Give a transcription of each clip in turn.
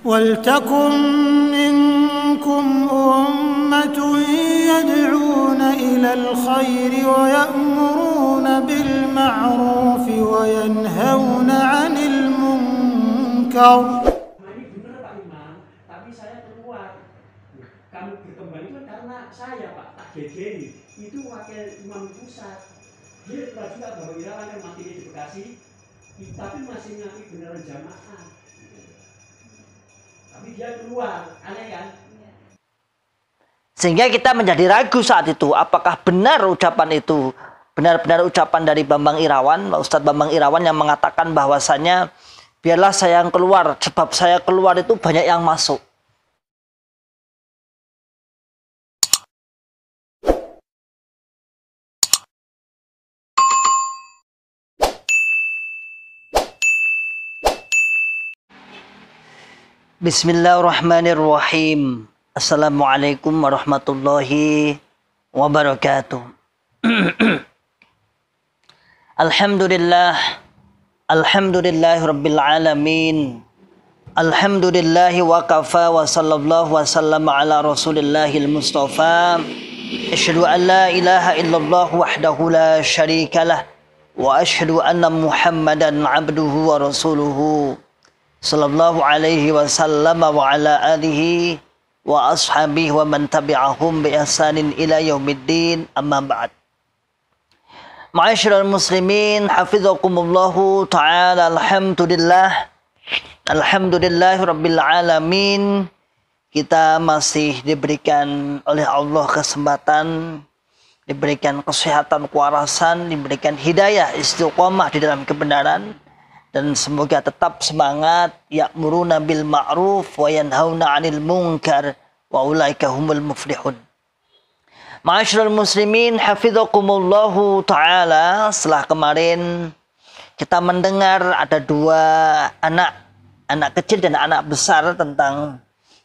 وَلْتَكُنْ مِنْكُمْ أُمَّةٌ يَدْعُونَ إِلَى الْخَيْرِ وَيَأْمُرُونَ بِالْمَعْرُوفِ وَيَنْهَوْنَ عَنِ الْمُنْكَرِ. Ini benar Pak Imam, tapi saya keluar. Kamu berkembang itu karena saya Pak, tak gegeri. Itu wakil imam pusat. Dia pernah juga Bapak Irawan yang mati di Bekasi, tapi masih ngaku beneran jamaah. Tapi dia keluar, aneh kan? Sehingga kita menjadi ragu saat itu, apakah benar ucapan itu, benar-benar ucapan dari Bambang Irawan, Ustadz Bambang Irawan yang mengatakan bahwasanya biarlah saya yang keluar, sebab saya keluar itu banyak yang masuk. Bismillahirrahmanirrahim. Assalamualaikum warahmatullahi wabarakatuh. Alhamdulillah. Alhamdulillahi rabbil alamin. Alhamdulillahi wa kafa wa sallallahu wa sallam ala rasulillahil mustafa. Asyhadu an la ilaha illallah wahdahu la syarikalah. Wa asyhadu anna muhammadan abduhu wa rasuluhu. Sallallahu alaihi wasallam wa ala alihi wa ashabihi wa man tabi'ahum bi ihsanin ila yaumiddin, amma ba'd. Ma'asyiral muslimin, hafizakumullahu ta'ala. Alhamdulillah rabbil alamin. Kita masih diberikan oleh Allah kesempatan, diberikan kesehatan, kewarasan, diberikan hidayah, istiqomah di dalam kebenaran. Dan semoga tetap semangat, ya'muruna bil ma'ruf wa yanhauna 'anil munkar wa ulaika humul muflihun. Ma'asyiral muslimin, hafizakumullahu ta'ala. Setelah kemarin kita mendengar ada dua anak kecil dan anak besar, tentang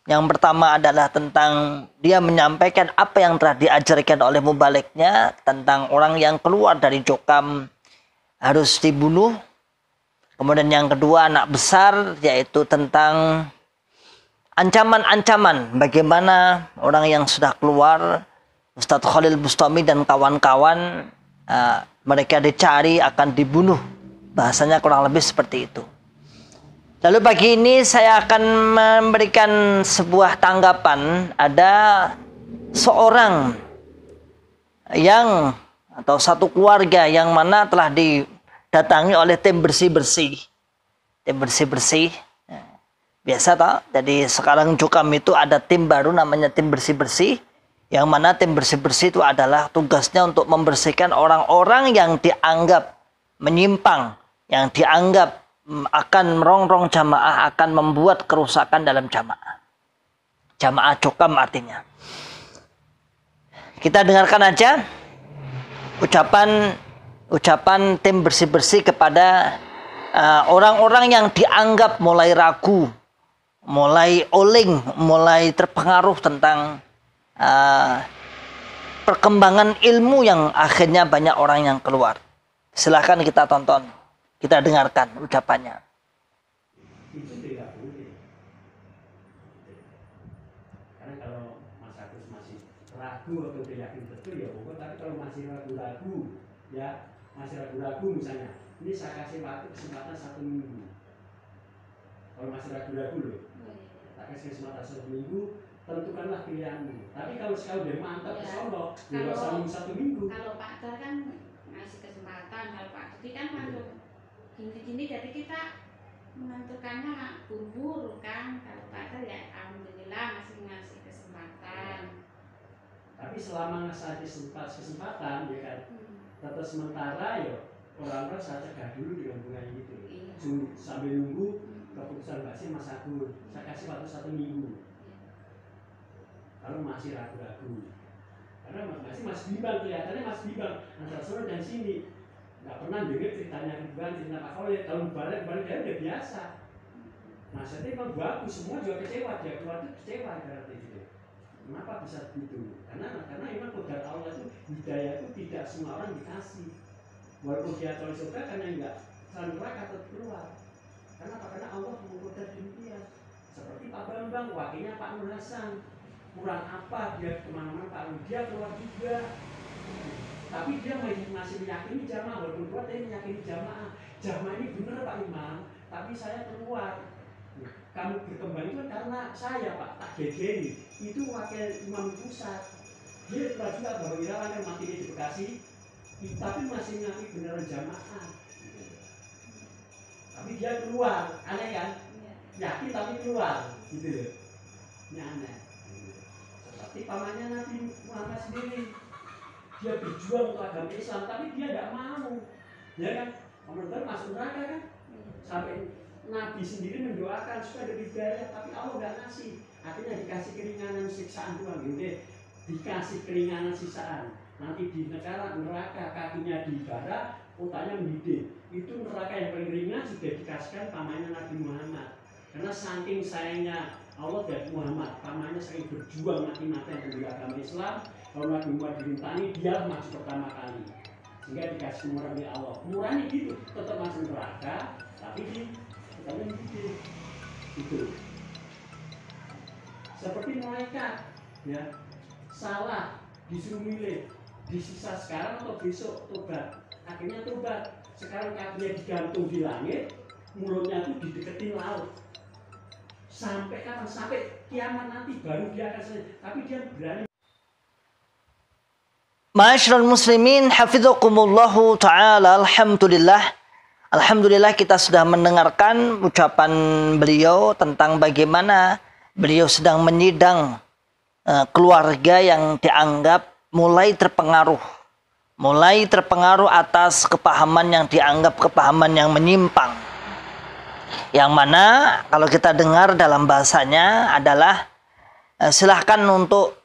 yang pertama adalah tentang dia menyampaikan apa yang telah diajarkan oleh mubaliknya, tentang orang yang keluar dari jokam harus dibunuh. Kemudian yang kedua anak besar, yaitu tentang ancaman-ancaman bagaimana orang yang sudah keluar, Ustadz Khalil Bustami dan kawan-kawan, mereka dicari akan dibunuh. Bahasanya kurang lebih seperti itu. Lalu pagi ini saya akan memberikan sebuah tanggapan. Ada seorang yang, atau satu keluarga yang mana telah didatangi oleh tim bersih-bersih. Tim bersih-bersih. Biasa toh, jadi sekarang Jokam itu ada tim baru namanya tim bersih-bersih. Yang mana tim bersih-bersih itu adalah tugasnya untuk membersihkan orang-orang yang dianggap menyimpang, yang dianggap akan merongrong jamaah, akan membuat kerusakan dalam jamaah. Jamaah Jokam artinya. Kita dengarkan aja ucapan tim bersih-bersih kepada orang-orang yang dianggap mulai ragu, mulai oleng, mulai terpengaruh tentang perkembangan ilmu yang akhirnya banyak orang yang keluar. Silahkan kita tonton, kita dengarkan ucapannya. Itu tidak boleh. Karena kalau Mas Agus masih ragu atau tidak yakin betul ya pokoknya, tapi kalau masih ragu-ragu, ya masih ragu-ragu misalnya, ini saya kasih waktu kesempatan 1 minggu. Kalau masih ragu-ragu loh, tak kasih kesempatan 1 minggu, tentukanlah pilihanmu. Tapi kalau sekali udah mantap ke sono, nggak usah nunggu 1 minggu. Kalau Pak Dar kan ngasih kesempatan, kalau Pak Dudi kan manggil gini-gini, jadi kita menentukannya buru-buru kan. Kalau Pak Dar ya alhamdulillah masih ngasih kesempatan. Tapi selama ngasih kesempatan ya kan, tetap sementara ya orang-orang saya cegah dulu dengan bunga gitu. Iya. Sambil nunggu keputusan Mbak Mas Agus, saya kasih waktu 1 minggu. Kalau masih ragu-ragu, karena masih bimbang, kelihatannya masih bimbang antara sana dan sini. Nggak pernah dengar ceritanya Ridwan, cerita Pak Khalid, tahun balik dia udah biasa. Maksudnya memang bagus, semua juga kecewa, dia keluar itu kecewa berarti gitu. Kenapa bisa begitu? Karena memang kodrat Allah itu, hidayah itu tidak semua orang dikasih. Walaupun dia tahu surga, karena enggak selalu neraka atau keluar. Karena Allah mengkodrat demikian. Seperti pulang, wakilnya Pak Nur Hasan. Kurang apa dia kemana-mana Pak Nur, dia keluar juga. Tapi dia masih meyakini jamaah, walaupun kuat dia meyakini jamaah. Jamaah ini benar Pak Imam, tapi saya keluar. Kamu berkembang itu karena saya Pak, tak gegeri. Itu wakil imam pusat. Dia keluar juga Bapak Irawan yang mati di Bekasi, tapi masih meyakini beneran jamaah. Tapi dia keluar, aneh kan? Yakin tapi keluar, gitu loh. Ini aneh. Seperti pamannya Nabi Muhammad sendiri. Dia berjuang untuk agama Islam, tapi dia tidak mau, ya kan? Komentar masuk neraka kan? Sampai Nabi sendiri mendoakan supaya lebih hidayah, tapi Allah nggak ngasih. Akhirnya dikasih keringanan siksaan doang, gitu. Dikasih keringanan siksaan. Nanti di negara neraka kakinya di bara, otaknya mendidih. Itu neraka yang paling ringan sudah dikasihkan pamannya Nabi Muhammad. Karena saking sayangnya Allah dan Muhammad, pamannya saking berjuang mati-matian untuk agama Islam. Kalau Nabi Muhammad dirintangi, dia maju pertama kali. Sehingga dikasih kemurahan oleh Allah. Kemurahan gitu, tetap masuk neraka, tapi tetapnya gitu. Seperti malaikat, ya, salah, disuruh milih, disisa sekarang atau besok tobat. Akhirnya tobat. Sekarang kakinya digantung di langit, mulutnya tuh dideketin laut. Sampai kapan? Sampai kiamat nanti baru dia akan selesai. Tapi dia berani. Ma'asyiral muslimin hafizakumullahu ta'ala. Alhamdulillah kita sudah mendengarkan ucapan beliau tentang bagaimana beliau sedang menyidang keluarga yang dianggap mulai terpengaruh atas kepahaman yang dianggap kepahaman yang menyimpang. Yang mana kalau kita dengar dalam bahasanya adalah silahkan untuk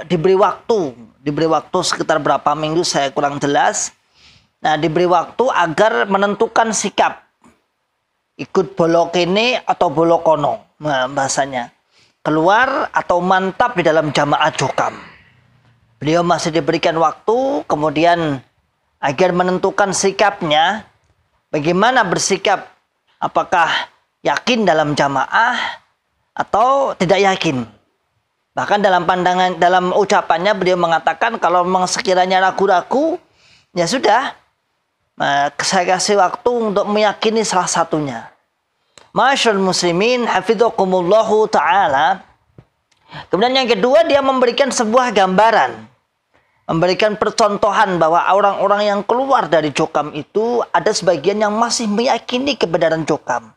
diberi waktu sekitar berapa minggu saya kurang jelas. Nah, diberi waktu agar menentukan sikap ikut bolok ini atau bolok kono. Nah, bahasanya keluar atau mantap di dalam jamaah jokam. Beliau masih diberikan waktu kemudian agar menentukan sikapnya, bagaimana bersikap, apakah yakin dalam jamaah atau tidak yakin. Bahkan dalam ucapannya beliau mengatakan kalau memang sekiranya ragu-ragu, ya sudah, saya kasih waktu untuk meyakini salah satunya. Ma'asyiral muslimin hafizakumullahu ta'ala. Kemudian yang kedua, dia memberikan sebuah gambaran, memberikan percontohan bahwa orang-orang yang keluar dari jokam itu ada sebagian yang masih meyakini kebenaran jokam.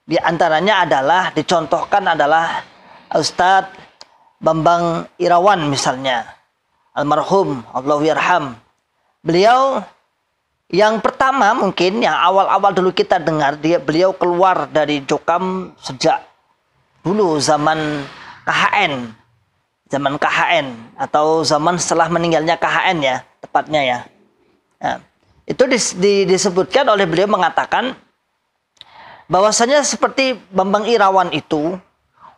Di antaranya adalah dicontohkan adalah Ustadz Bambang Irawan misalnya, almarhum, Allahu yarham. Beliau yang pertama mungkin yang awal-awal dulu kita dengar, beliau keluar dari jokam sejak dulu zaman KHN atau zaman setelah meninggalnya KHN ya, tepatnya ya. Nah, itu disebutkan oleh beliau mengatakan bahwasanya seperti Bambang Irawan itu,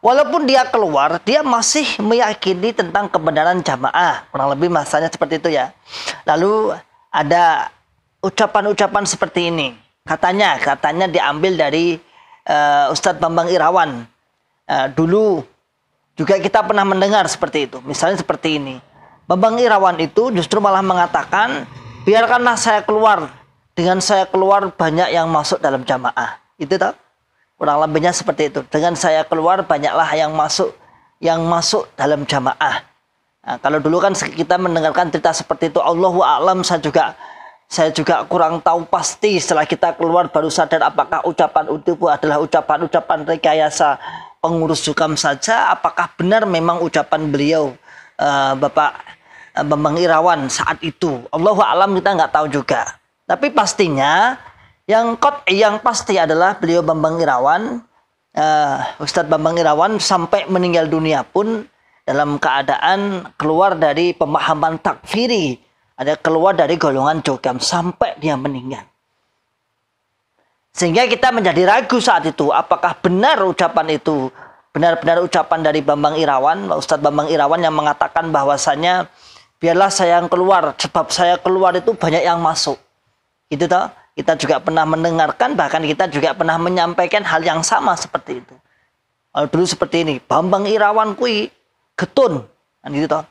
walaupun dia keluar, dia masih meyakini tentang kebenaran jamaah. Kurang lebih masanya seperti itu ya. Lalu ada ucapan-ucapan seperti ini. Katanya diambil dari Ustadz Bambang Irawan. Dulu juga kita pernah mendengar seperti itu. Misalnya seperti ini. Bambang Irawan itu justru malah mengatakan, biarkanlah saya keluar. Dengan saya keluar banyak yang masuk dalam jamaah. Itu tahu? Kurang lebihnya seperti itu. Dengan saya keluar banyaklah yang masuk dalam jamaah. Nah, kalau dulu kan kita mendengarkan cerita seperti itu, Allahu a'lam, saya juga kurang tahu pasti. Setelah kita keluar baru sadar apakah ucapan itu adalah ucapan rekayasa pengurus jokam saja, apakah benar memang ucapan beliau Bapak Bambang Irawan saat itu. Allahu a'lam, kita nggak tahu juga. Tapi pastinya yang pasti adalah beliau Bambang Irawan, Ustadz Bambang Irawan sampai meninggal dunia pun dalam keadaan keluar dari pemahaman takfiri, ada keluar dari golongan jokam sampai dia meninggal. Sehingga kita menjadi ragu saat itu apakah benar ucapan itu, benar-benar ucapan dari Bambang Irawan, Ustadz Bambang Irawan yang mengatakan bahwasanya biarlah saya yang keluar, sebab saya keluar itu banyak yang masuk. Itu toh. Kita juga pernah mendengarkan, bahkan kita juga pernah menyampaikan hal yang sama seperti itu. Kalau dulu seperti ini, Bambang Irawan kui getun, kan gitu toh.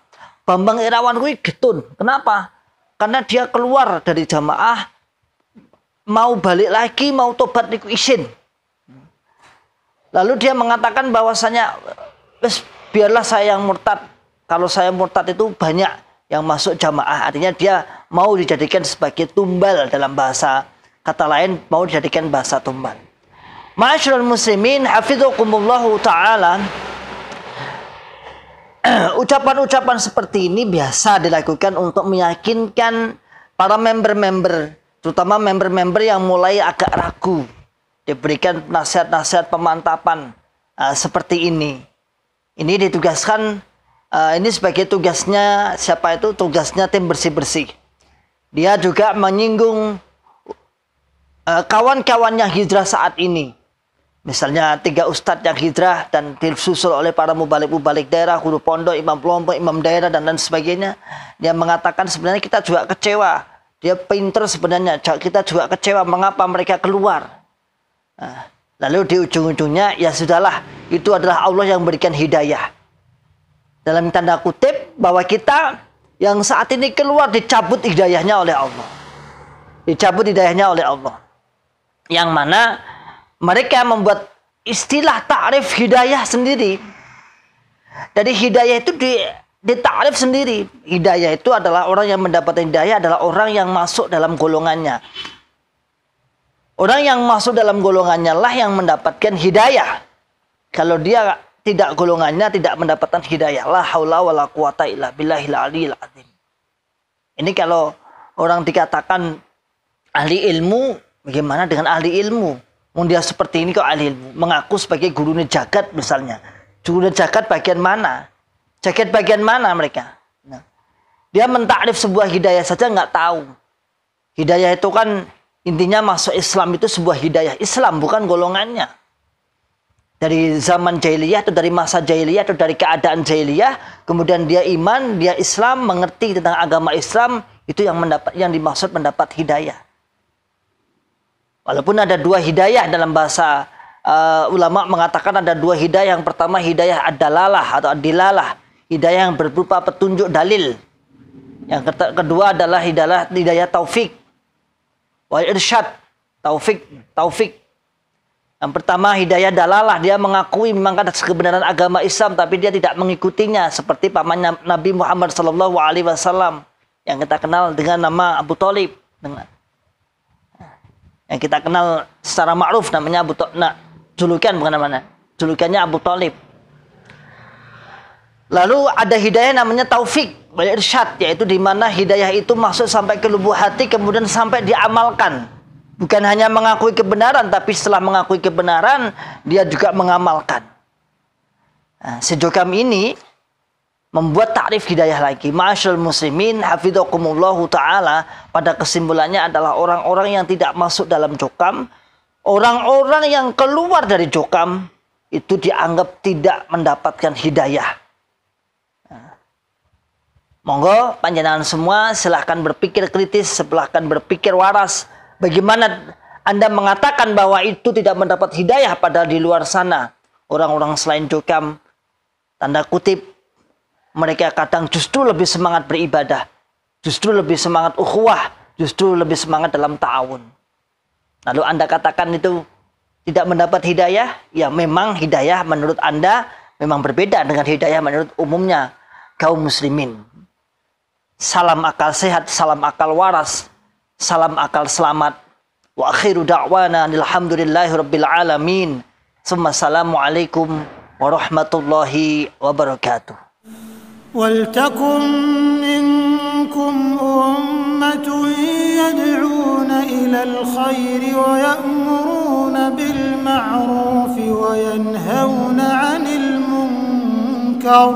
Bambang Irawan kui getun. Kenapa? Karena dia keluar dari jamaah, mau balik lagi, mau tobat niku isin. Lalu dia mengatakan bahwasanya, biarlah saya yang murtad. Kalau saya murtad itu banyak yang masuk jamaah. Artinya dia mau dijadikan sebagai tumbal dalam bahasa. Kata lain, mau dijadikan bahasa tumbal. Ma'asyiral muslimin, hafizakumullahu ta'ala. Ucapan-ucapan seperti ini biasa dilakukan untuk meyakinkan para member-member, terutama member-member yang mulai agak ragu. Diberikan nasihat-nasihat pemantapan seperti ini. Ini ditugaskan, ini sebagai tugasnya siapa itu? Tugasnya tim bersih-bersih. Dia juga menyinggung kawan-kawan yang hijrah saat ini. Misalnya 3 ustadz yang hijrah dan disusul oleh para mubalik-mubalik daerah, guru pondok, imam kelompok, imam daerah, dan lain sebagainya. Dia mengatakan sebenarnya kita juga kecewa. Dia pinter sebenarnya, kita juga kecewa mengapa mereka keluar. Lalu di ujung-ujungnya, ya sudahlah, itu adalah Allah yang berikan hidayah. Dalam tanda kutip, bahwa kita yang saat ini keluar dicabut hidayahnya oleh Allah. Dicabut hidayahnya oleh Allah. Yang mana mereka membuat istilah ta'rif hidayah sendiri. Jadi hidayah itu ditarif sendiri. Hidayah itu adalah orang yang mendapatkan hidayah adalah orang yang masuk dalam golongannya. Orang yang masuk dalam golongannya lah yang mendapatkan hidayah. Kalau dia tidak golongannya tidak mendapatkan hidayah. La haula wala quwata illa billahil aliyil azim. Ini kalau orang dikatakan ahli ilmu, bagaimana dengan ahli ilmu? Dia seperti ini kok ahli ilmu, mengaku sebagai gurunya jagat misalnya. Gurunya jagat bagian mana? Jagat bagian mana mereka? Nah, dia mentakrif sebuah hidayah saja nggak tahu. Hidayah itu kan intinya masuk Islam itu sebuah hidayah Islam, bukan golongannya. Dari zaman jahiliyah atau dari masa jahiliyah atau dari keadaan jahiliyah, kemudian dia iman, dia Islam, mengerti tentang agama Islam, itu yang dimaksud mendapat hidayah. Walaupun ada 2 hidayah dalam bahasa ulama mengatakan ada 2 hidayah. Yang pertama hidayah ad-dalalah atau ad-dilalah, hidayah yang berupa petunjuk dalil. Yang kedua adalah hidayah taufik wal irsyad, taufik. Yang pertama hidayah dalalah, dia mengakui memang ada kebenaran agama Islam tapi dia tidak mengikutinya, seperti pamannya Nabi Muhammad SAW yang kita kenal dengan nama Abu Thalib, yang kita kenal secara ma'ruf namanya Abu Thalib. Nah, julukannya Abu Thalib. Lalu ada hidayah namanya taufik wal irsyad, yaitu di mana hidayah itu masuk sampai ke lubuk hati kemudian sampai diamalkan. Bukan hanya mengakui kebenaran, tapi setelah mengakui kebenaran dia juga mengamalkan. Nah, sejokam ini membuat takrif hidayah lagi. Ma'asyiral muslimin, hafizakumullahu ta'ala, pada kesimpulannya adalah orang-orang yang tidak masuk dalam jokam, orang-orang yang keluar dari jokam, itu dianggap tidak mendapatkan hidayah. Nah, monggo panjenengan semua silahkan berpikir kritis, silahkan berpikir waras. Bagaimana Anda mengatakan bahwa itu tidak mendapat hidayah padahal di luar sana orang-orang selain jokam, tanda kutip, mereka kadang justru lebih semangat beribadah, justru lebih semangat ukhuwah, justru lebih semangat dalam ta'awun. Lalu Anda katakan itu tidak mendapat hidayah, ya memang hidayah menurut Anda memang berbeda dengan hidayah menurut umumnya kaum muslimin. Salam akal sehat, salam akal waras, salam akal selamat. Wa akhiru da'wana alhamdulillahi rabbil alamin. Assalamualaikum warahmatullahi wabarakatuh. ولتكن منكم أمة يدعون إلى الخير ويأمرون بالمعروف وينهون عن المنكر